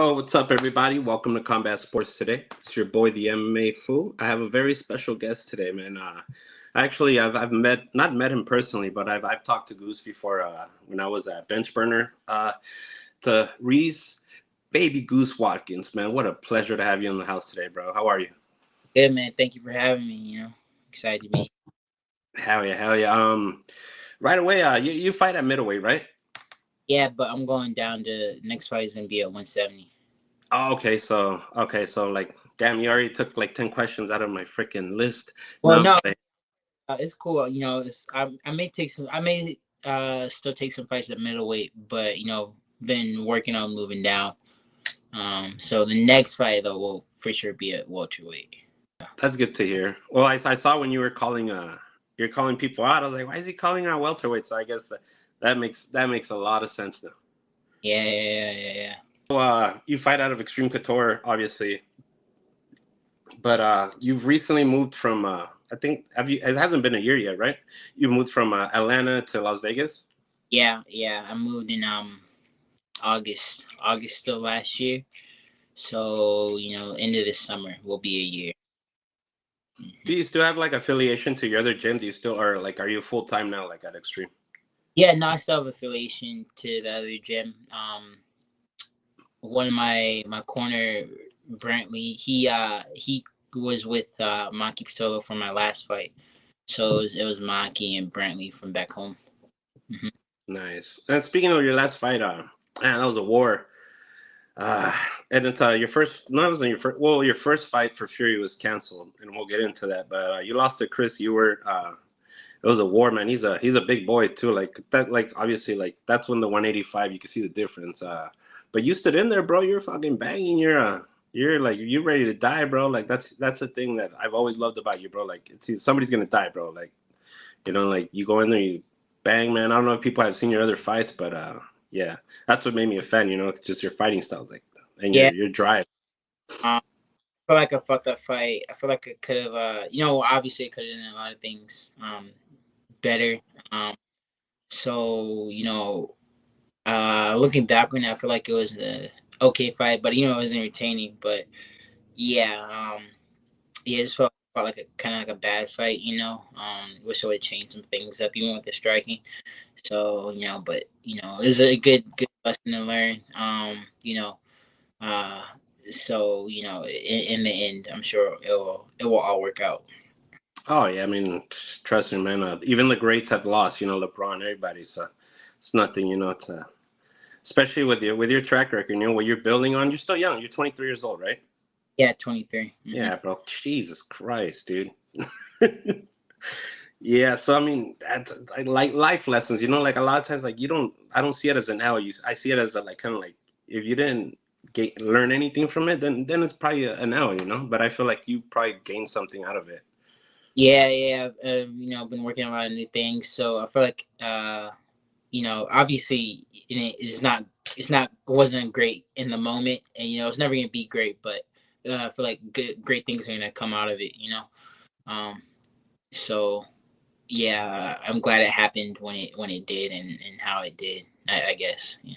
Oh, what's up, everybody? Welcome to Combat Sports today. It's your boy, the MMA Foo. I have a very special guest today, man. Actually, I've not met him personally, but I've talked to Goose before when I was at Bench Burner. To Reese, baby Goose Watkins, man. What a pleasure to have you in the house today, bro. How are you? Good man, thank you for having me. Excited to be. Hell yeah, hell yeah. Right away, you fight at middleweight, right? Yeah, but I'm going down to next fight is gonna be at 170. Oh, okay, so like, damn, you already took like 10 questions out of my freaking list. Well, No, I'm no, playing. it's cool. I may take some. I may still take some fights at middleweight, but been working on moving down. So the next fight though will for sure be at welterweight. That's good to hear. Well, I saw when you were calling you're calling people out. I was like, why is he calling out welterweight? So I guess that makes a lot of sense now. Yeah. So, you fight out of Extreme Couture, obviously, but you've recently moved from I think have you? It hasn't been a year yet, right? You moved from Atlanta to Las Vegas. Yeah. I moved in August of last year. So end of this summer will be a year. Do you still have like affiliation to your other gym? Do you still or like are you full time now, like at Extreme? Yeah, no, I still have affiliation to the other gym. One of my corner, Brantley, he was with Maki Pitolo for my last fight, so it was Maki and Brantley from back home. Hmm. Nice. And speaking of your last fight, man, that was a war. Uh, and it's your first. No, it wasn't your first. Well, your first fight for Fury was canceled, and we'll get into that. But you lost to Chris Ewert. It was a war, man. He's a big boy too. Like that. Like obviously, like that's when the 185. You can see the difference. But you stood in there, bro. You're fucking banging. You're like you're ready to die, bro. Like that's the thing that I've always loved about you, bro. Like it's somebody's gonna die, bro. Like like you go in there, you bang, man. I don't know if people have seen your other fights, but yeah, that's what made me a fan. Just your fighting styles, like, and your Yeah, your drive. I feel like I fought that fight. I feel like I could have, obviously I could have done a lot of things better. Um, so looking back on it, I feel like it was a okay fight, but it was entertaining. But yeah, yeah, it just felt like a kind of like a bad fight. Wish I would change some things up, even with the striking. So but it was a good lesson to learn. Uh, so in the end, I'm sure it will all work out. Oh yeah, I mean, trust me, man. Even the greats have lost. LeBron, everybody. So it's nothing. It's especially with your track record. What you're building on. You're still young. You're 23 years old, right? Yeah, 23. Yeah, bro. Jesus Christ, dude. Yeah, so I mean, that's like life lessons. Like a lot of times, like I don't see it as an L. I see it as a like kind of like if you didn't learn anything from it, then it's probably an L. But I feel like you probably gained something out of it. Yeah. I've been working on a lot of new things, so I feel like obviously it's not it wasn't great in the moment, and it's never gonna be great, but I feel like great things are gonna come out of it. Um, so yeah, I'm glad it happened when it did and how it did. I guess. Yeah.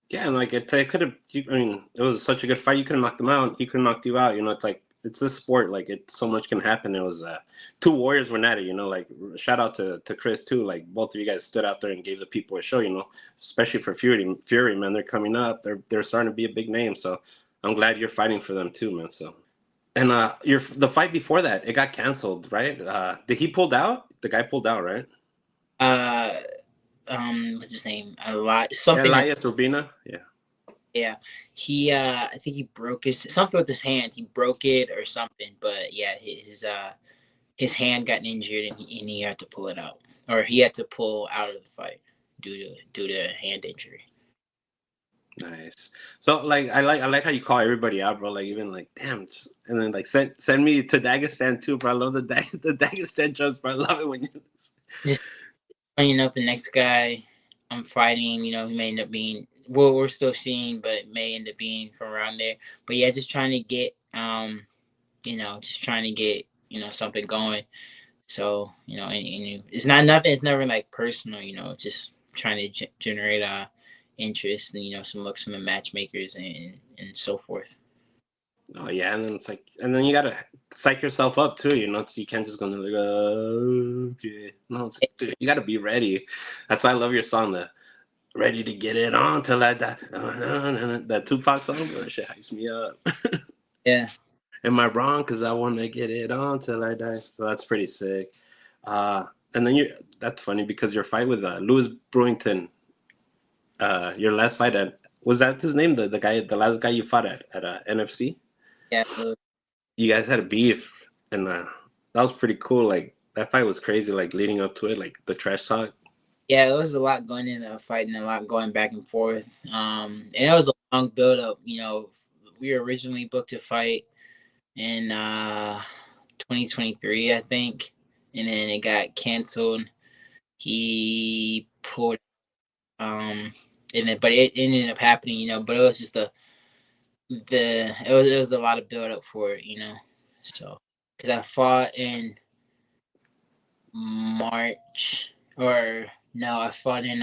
Yeah, and like it could have. I mean, it was such a good fight. You could have knocked him out. He could have knocked you out. It's like it's this sport. Like so much can happen. It was two warriors were at it. Like shout out to Chris too. Like both of you guys stood out there and gave the people a show. Especially for Fury, man. They're coming up. They're starting to be a big name. So I'm glad you're fighting for them too, man. So and the fight before that it got canceled, right? Did he pulled out? The guy pulled out, right? Uh, what's his name? A lot something. Elias Rubina. Yeah. Yeah, he I think he broke something with his hand. He broke it or something. But yeah, his hand got injured and he had to pull it out, or he had to pull out of the fight due to hand injury. Nice. So like I like how you call everybody out, bro. Like even like damn, and then like send me to Dagestan too, bro. I love the Dagestan jokes, bro. I love it when you. Just funny enough, the next guy I'm fighting, he may end up being, well, we're still seeing, but may end up being from around there. But yeah, just trying to get something going. So and it's not nothing. It's never like personal. Just trying to generate interest and, you know, some looks from the matchmakers and so forth. Oh yeah, and then it's like, and then you gotta psych yourself up too, you know. So you can't just go like, okay. No, it's like, dude, you gotta be ready. That's why I love your song, the "Ready to Get It On Till I Die." That Tupac song, that shit hypes me up. Yeah. Am I wrong? Cause I wanna get it on till I die. So that's pretty sick. Uh, and then you, that's funny because your fight with Louis Brewington, your last fight at, was that his name? The guy, the last guy you fought at NFC. Yeah. You guys had a beef, and that was pretty cool. Like that fight was crazy. Like leading up to it, like the trash talk. Yeah, there was a lot going in the fight and a lot going back and forth. And it was a long build up. You know, we were originally booked to fight in 2023, I think, and then it got canceled. He pulled, and then but it ended up happening. You know, but it was just it was a lot of build up for it. You know, so because I fought in March or no, I fought in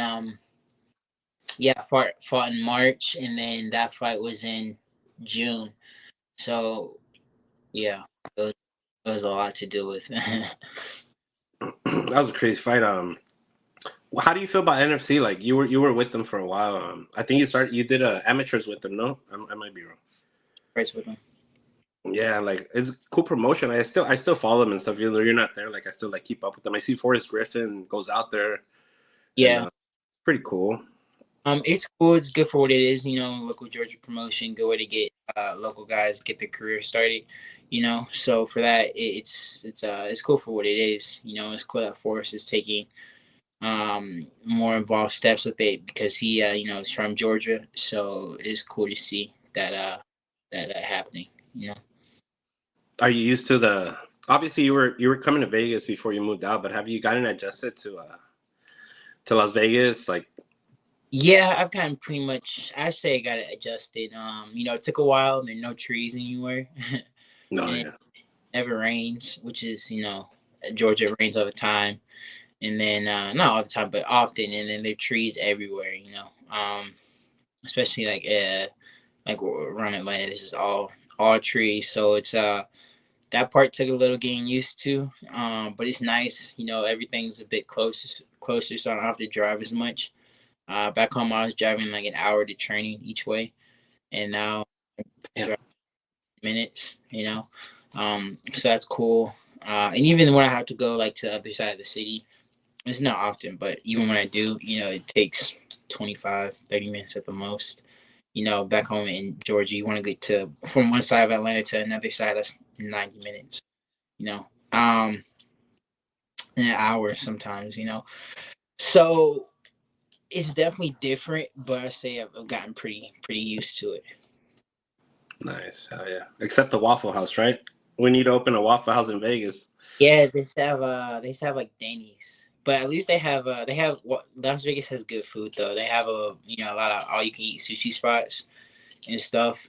yeah, fought in March, and then that fight was in June. So yeah, it was a lot to deal with. That was a crazy fight. How do you feel about NFC? Like you were with them for a while. I think you did amateurs with them. No, I might be wrong. Race with them. Yeah, like it's cool promotion. I still follow them and stuff. Even though you're not there, like I still like keep up with them. I see Forrest Griffin goes out there, and Yeah. pretty cool. It's cool. It's good for what it is. You know, local Georgia promotion, good way to get local guys get their career started. You know, so for that, it's cool for what it is. You know, it's cool that Forrest is taking more involved steps with it because he you know is from Georgia. So it's cool to see that that happening. You know. Are you used to the? Obviously, you were coming to Vegas before you moved out, but have you gotten adjusted to Las Vegas? Like, Yeah, I've gotten pretty much. I say I got it adjusted. You know, it took a while. There are no trees anywhere, no, and it yeah, never rains, which is you know, Georgia rains all the time, and then not all the time, but often, and then there are trees everywhere. You know, especially like around Atlanta, this is all trees, so it's that part took a little getting used to. But it's nice. You know, everything's a bit closer, so I don't have to drive as much. Back home, I was driving like an hour to training each way, and now I yeah, drive minutes. You know, so that's cool. And even when I have to go like to the other side of the city, it's not often, but even when I do, you know, it takes 25, 30 minutes at the most. You know, back home in Georgia, you want to get to from one side of Atlanta to another side. That's 90 minutes. You know, an hour sometimes. You know, so it's definitely different, but I say I've gotten pretty used to it. nice, hell yeah. Except the Waffle House, right? We need to open a Waffle House in Vegas. Yeah, they have like Denny's, but at least they have what Las Vegas has good food though. They have a you know a lot of all you can eat sushi spots and stuff.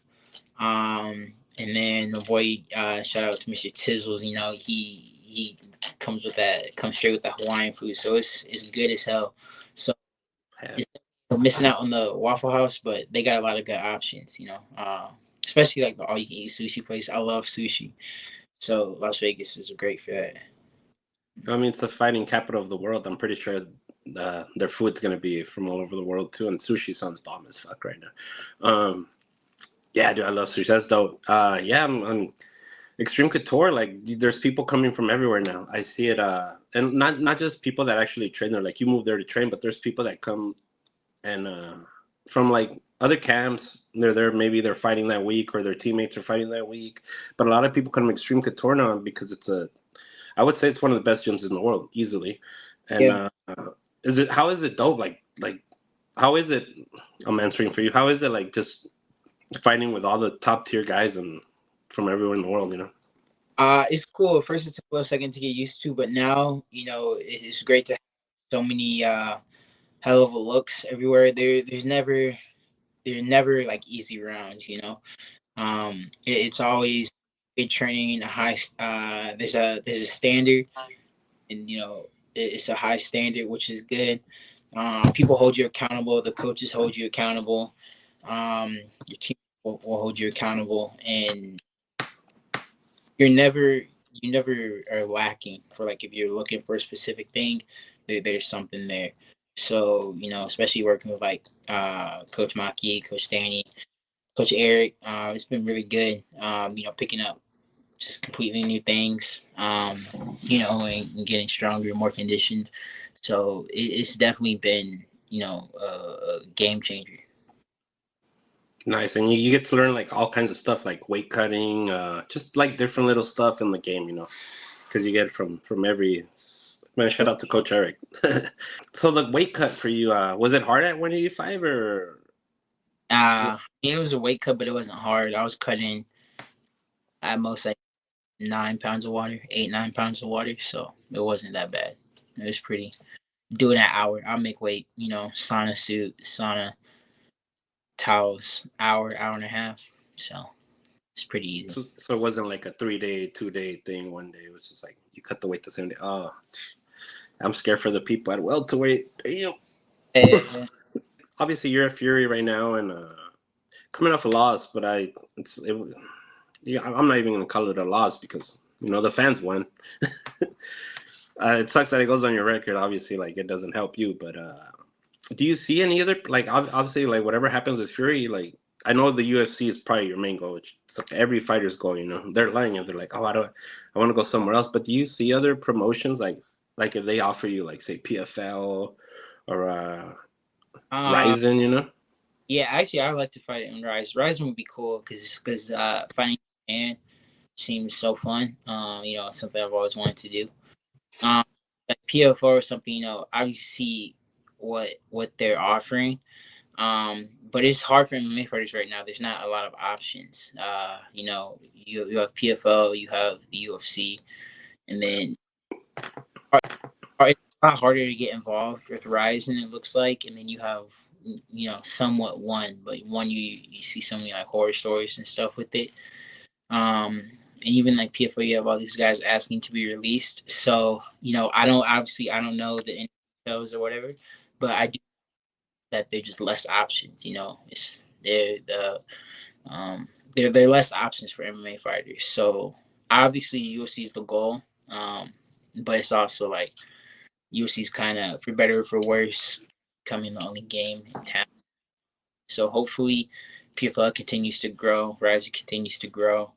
And then the boy, shout out to Mr. Tizzles. You know he comes straight with the Hawaiian food, so it's good as hell. So Yeah. it's missing out on the Waffle House, but they got a lot of good options. You know, especially like the all you can eat sushi place. I love sushi, so Las Vegas is great for that. I mean, it's the fighting capital of the world. I'm pretty sure their food's gonna be from all over the world too. And sushi sounds bomb as fuck right now. Yeah, dude, I love sushi. That's dope. Yeah, I'm Extreme Couture. Like, there's people coming from everywhere now. I see it. And not just people that actually train there. Like, you move there to train, but there's people that come and from like other camps. They're there. Maybe they're fighting that week, or their teammates are fighting that week. But a lot of people come to Extreme Couture now because I would say it's one of the best gyms in the world, easily. And Yeah. how is it dope? Like how is it? I'm answering for you. How is it like just fighting with all the top tier guys and from everywhere in the world? You know. It's cool. At first, it took a little second to get used to, but now you know it's great to have so many high level looks everywhere. There's never like easy rounds. You know, it's always good training. A high there's a standard, and you know it's a high standard, which is good. People hold you accountable. The coaches hold you accountable. Your team will hold you accountable, and you're never you never are lacking for like if you're looking for a specific thing, there's something there. So especially working with like Coach Maki, Coach Danny, Coach Eric, it's been really good. Picking up just completely new things. And getting stronger, more conditioned. So it's definitely been a game changer. Nice, and you get to learn like all kinds of stuff, like weight cutting, just like different little stuff in the game, because you get it from every. Man, shout out to Coach Eric. So the weight cut for you, was it hard at 185 or? It was a weight cut, but it wasn't hard. I was cutting at most like 9 pounds of water, 8-9 pounds of water, so it wasn't that bad. It was pretty. Do it an hour. I'll make weight. Sauna suit, sauna towels, hour and a half. So it's pretty easy. So it wasn't like a 3-day, 2-day thing. One day it was just like you cut the weight the same day. Oh, I'm scared for the people at welterweight. Damn. Obviously, you're at Fury right now and coming off a loss, but I'm not even gonna call it a loss because the fans won. It sucks that it goes on your record. Obviously, like it doesn't help you. But do you see any other like obviously like whatever happens with Fury? Like I know the UFC is probably your main goal. It's like every fighter's goal. They're lying and they're like, oh, I want to go somewhere else. But do you see other promotions like if they offer you like say PFL or rizin? Yeah, actually, I would like to fight in Rise. Rise would be cool because fighting Japan seems so fun. Something I've always wanted to do. Like PFO or something, I see what they're offering. But it's hard for MMA fighters right now. There's not a lot of options. You have PFO, you have the UFC, and then it's a lot harder to get involved with Rise, it looks like. And then you have somewhat one, but one you see so many like horror stories and stuff with it. And even like PFO, you have all these guys asking to be released. So I don't know the details or whatever, but I do that they're just less options. It's they're less options for MMA fighters. So obviously UFC is the goal, but it's also like UFC's kind of for better or for worse becoming the only game in town. So hopefully PFL continues to grow, Rise continues to grow.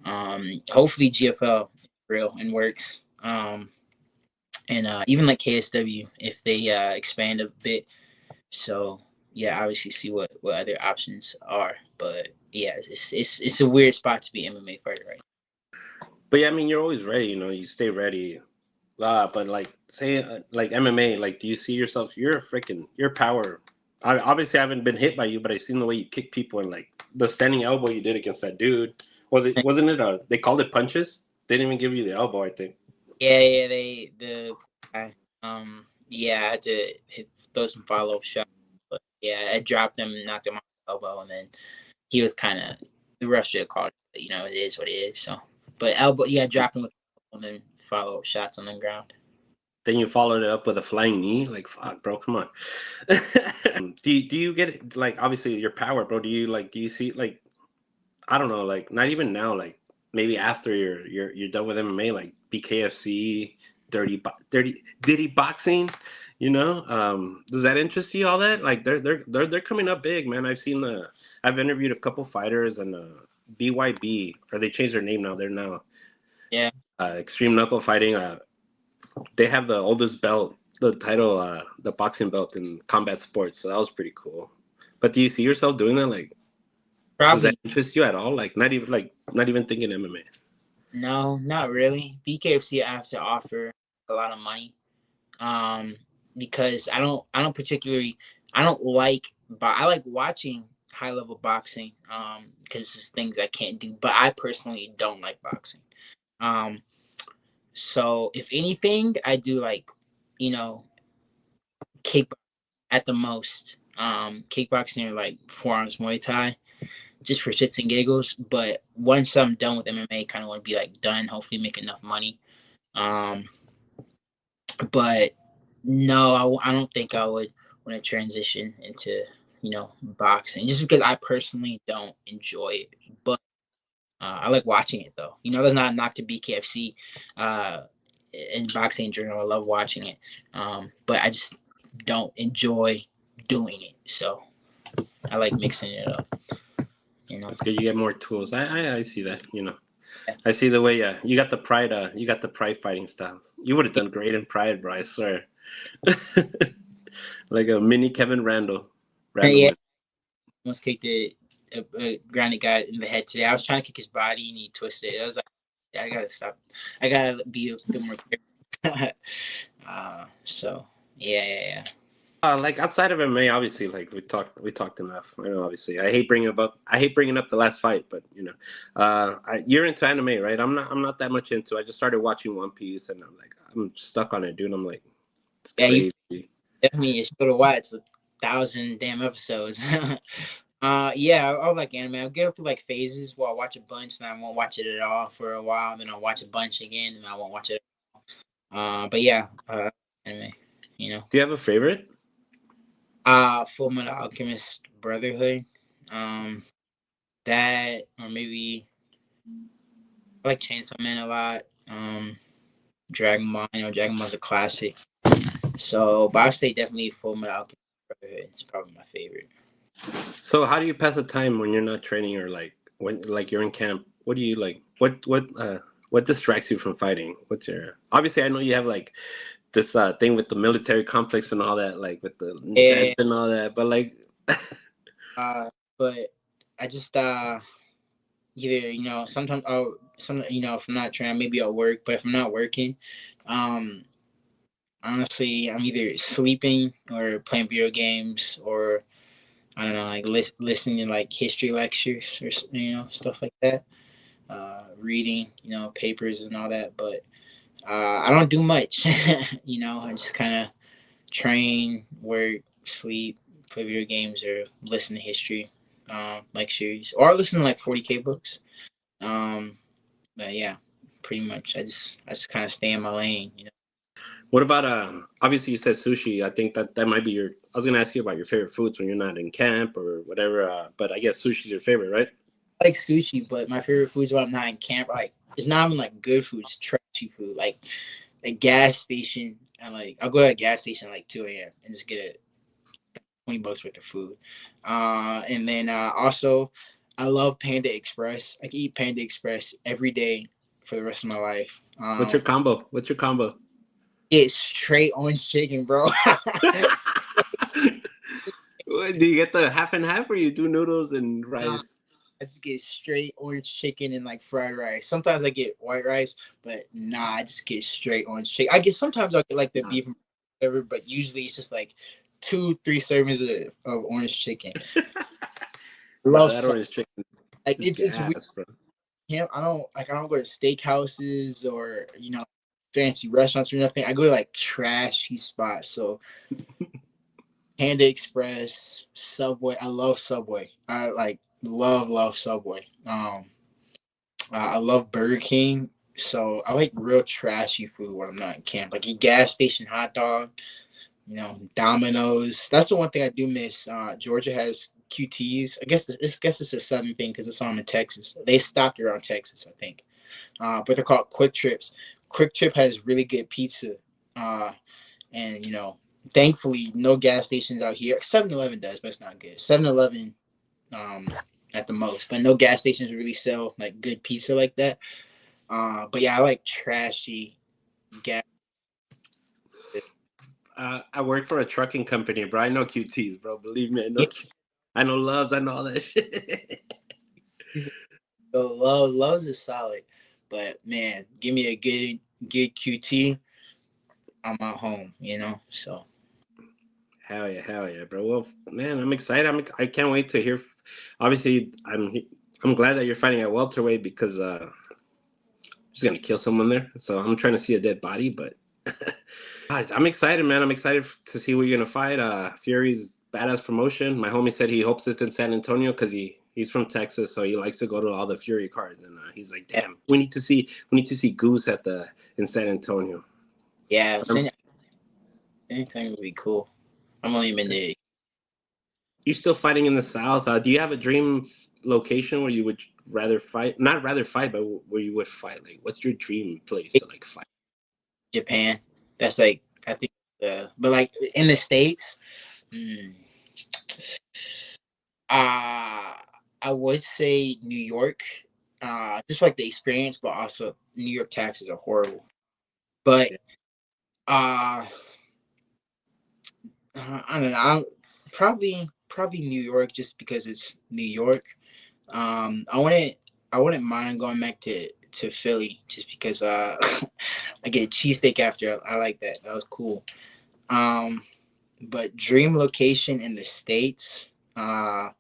Hopefully GFL is real and works. And even like KSW, if they expand a bit. So yeah, obviously see what other options are. But yeah, it's a weird spot to be MMA fighter right now. But yeah, I mean, you're always ready. You stay ready. But like say like MMA, like do you see yourself? You're power. I obviously haven't been hit by you, but I've seen the way you kick people and like the standing elbow you did against that dude. Wasn't it? They called it punches. They didn't even give you the elbow, I think. Yeah, I had to throw some follow up shots, but yeah, I dropped him, knocked him on the elbow, and then he was kind of the ref should have called it. It is what it is. So, but elbow, yeah, dropped him with and then follow up shots on the ground. Then you followed it up with a flying knee. Like fuck, bro, come on. Do you get it, like obviously your power, bro? Do you see like I don't know, like not even now, like maybe after you're done with MMA, like BKFC, dirty boxing, does that interest you? All that, like they're coming up big, man. I've interviewed a couple fighters and BYB, or they changed their name now. They're now Extreme Knuckle Fighting. They have the oldest belt, the title, the boxing belt in combat sports. So that was pretty cool. But do you see yourself doing that? Like, Probably. does that interest you at all? Like, not even thinking MMA. No, not really. BKFC, I have to offer a lot of money, because I don't like, but I like watching high level boxing, because it's things I can't do. But I personally don't like boxing. So if anything, I do like, kick at the most. Kickboxing or like 4 ounce Muay Thai, just for shits and giggles. But once I'm done with MMA, kind of want to be like done. Hopefully, make enough money. But No, I don't think I would want to transition into boxing, just because I personally don't enjoy it. But I like watching it though. There's not a knock to BKFC in boxing in general. I love watching it, but I just don't enjoy doing it. So I like mixing it up. That's good. You get more tools. I see that. Yeah. I see the way. You got the pride. You got the pride fighting style. You would have done great in pride, bro. I swear. Like a mini Kevin Randall. Yeah, Randall. almost kicked a grounded guy in the head today. I was trying to kick his body and he twisted. I was like, yeah, I gotta stop. I gotta be a bit more careful. So yeah. Like outside of MMA, obviously, like we talked enough. Obviously, I hate bringing up the last fight, but you're into anime, right? I'm not that much into. I just started watching One Piece, and I'm stuck on it, dude. I'm like, it's Yeah, you crazy. definitely should have watched 1,000 damn episodes. Yeah, I like anime. I'll go through like phases where I'll watch a bunch, and I won't watch it at all for a while. Then I'll watch a bunch again, and I won't watch it. But yeah, anime. Do you have a favorite? Full Metal Alchemist Brotherhood. Um, that or maybe I like Chainsaw Man a lot. Dragon Ball. Dragon Ball's a classic. So, but I say definitely Full Metal Alchemist Brotherhood. It's probably my favorite. So how do you pass the time when you're not training or like when like you're in camp? What do you like? What distracts you from fighting? What's your obviously I know you have like this thing with the military complex and all that, like with the Yeah. vents and all that, but like But I just either sometimes if I'm not training maybe I'll work, but if I'm not working, um honestly I'm either sleeping or playing video games or I don't know, like listening to like history lectures or stuff like that. Reading papers and all that, but I don't do much. I just kind of train, work, sleep, play video games, or listen to history lectures, or listen to like 40K books. But yeah, pretty much. I just kind of stay in my lane. what about obviously you said sushi. I think that might be your I was gonna ask you about your favorite foods when you're not in camp or whatever, but I guess sushi's your favorite, right? I like sushi, but my favorite foods when I'm not in camp, like it's not even like good food, it's trashy food. Like a gas station, and like I'll go to a gas station at like 2 a.m. and just get a $20 worth of food. And then also, I love Panda Express. I can eat Panda Express every day for the rest of my life. What's your combo? What's your combo? It's straight orange chicken, bro. Do you get the half and half or you do noodles and Nah, rice? I just get straight orange chicken and like fried rice. Sometimes I get white rice, but nah, I just get straight orange chicken. I get sometimes I'll get like the beef and whatever, but usually it's just like 2-3 servings of orange chicken. Bro, Love that so orange chicken like is it's weird. gas, bro. I don't go to steakhouses or fancy restaurants or nothing. I go to like trashy spots. So Panda Express, Subway. I love Subway. I like love Subway. I love Burger King. So I like real trashy food when I'm not in camp. Like a gas station hot dog, Domino's. That's the one thing I do miss. Georgia has QTs. I guess it's a southern thing because it's on in Texas. They stopped around Texas, I think. But they're called Quick Trips. Quick Trip has really good pizza. And thankfully no gas stations out here. 7-Eleven does, but it's not good. 7-Eleven at the most, but no gas stations really sell like good pizza like that. But yeah, I like trashy gas. I work for a trucking company, bro. I know QTs, bro. Believe me, I know. Yeah, I know Loves. I know all that shit. so Love's is solid, but man, give me a good QT, I'm at home. So Hell yeah, bro. Well, man, I'm excited. I can't wait to hear. Obviously, I'm glad that you're fighting at welterweight because just gonna kill someone there. So I'm trying to see a dead body, but I'm excited, man. I'm excited to see what you're gonna fight. Fury's badass promotion. My homie said he hopes it's in San Antonio because he's from Texas, so he likes to go to all the Fury cards. And he's like, damn, we need to see Goose in San Antonio. yeah, San Anything would be cool. I'm only been there. You still fighting in the South? Do you have a dream location where you would rather fight? Not rather fight, but where you would fight. Like, what's your dream place to like fight? Japan. That's like I think. But like in the States, mm, I would say New York. Just like the experience, but also New York taxes are horrible. But Yeah. I don't know. Probably New York just because it's New York. I wouldn't mind going back to Philly just because I get a cheesesteak after. I like that. That was cool. Um, but dream location in the States, I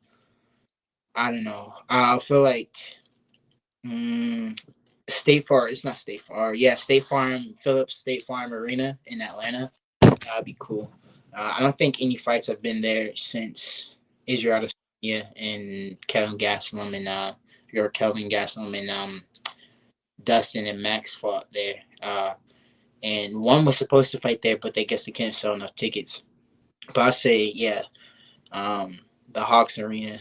don't know. I feel like State Farm. It's not State Farm. Yeah, State Farm. Phillips State Farm Arena in Atlanta. That'd be cool. I don't think any fights have been there since Israel Adesanya and Kelvin Gastelum and Dustin and Max fought there. And one was supposed to fight there, but they guess they couldn't sell enough tickets. But I say, yeah, the Hawks Arena.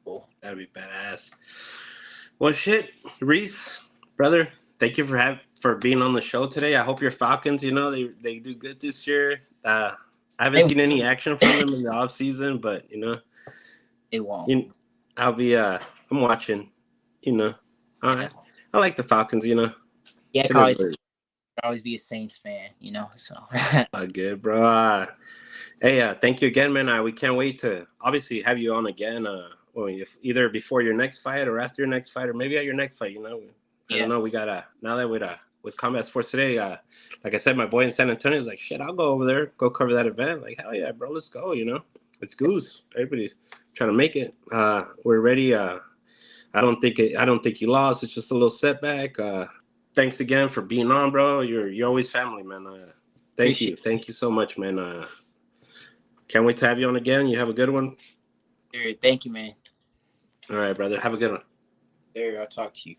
Cool. That'd be badass. Well, shit, Reese, brother, thank you for being on the show today. I hope your Falcons, they do good this year. I haven't seen any action from them in the off season, but It won't. I'm watching. I like the Falcons. Yeah, It is weird. always be a Saints fan. So. Good, bro. Hey, thank you again, man. We can't wait to obviously have you on again. Well, if either before your next fight or after your next fight, or maybe at your next fight. I don't know. We gotta now that with Combat Sports today. Like I said, my boy in San Antonio is like, shit. I'll go over there, go cover that event. Like, hell yeah, bro, let's go. It's Goose. Everybody trying to make it. We're ready. I don't think you lost. It's just a little setback. Thanks again for being on, bro. You're always family, man. Thank you. Thank you so much, man. Can't wait to have you on again. You have a good one. Thank you, man. All right, brother. Have a good one. I'll talk to you.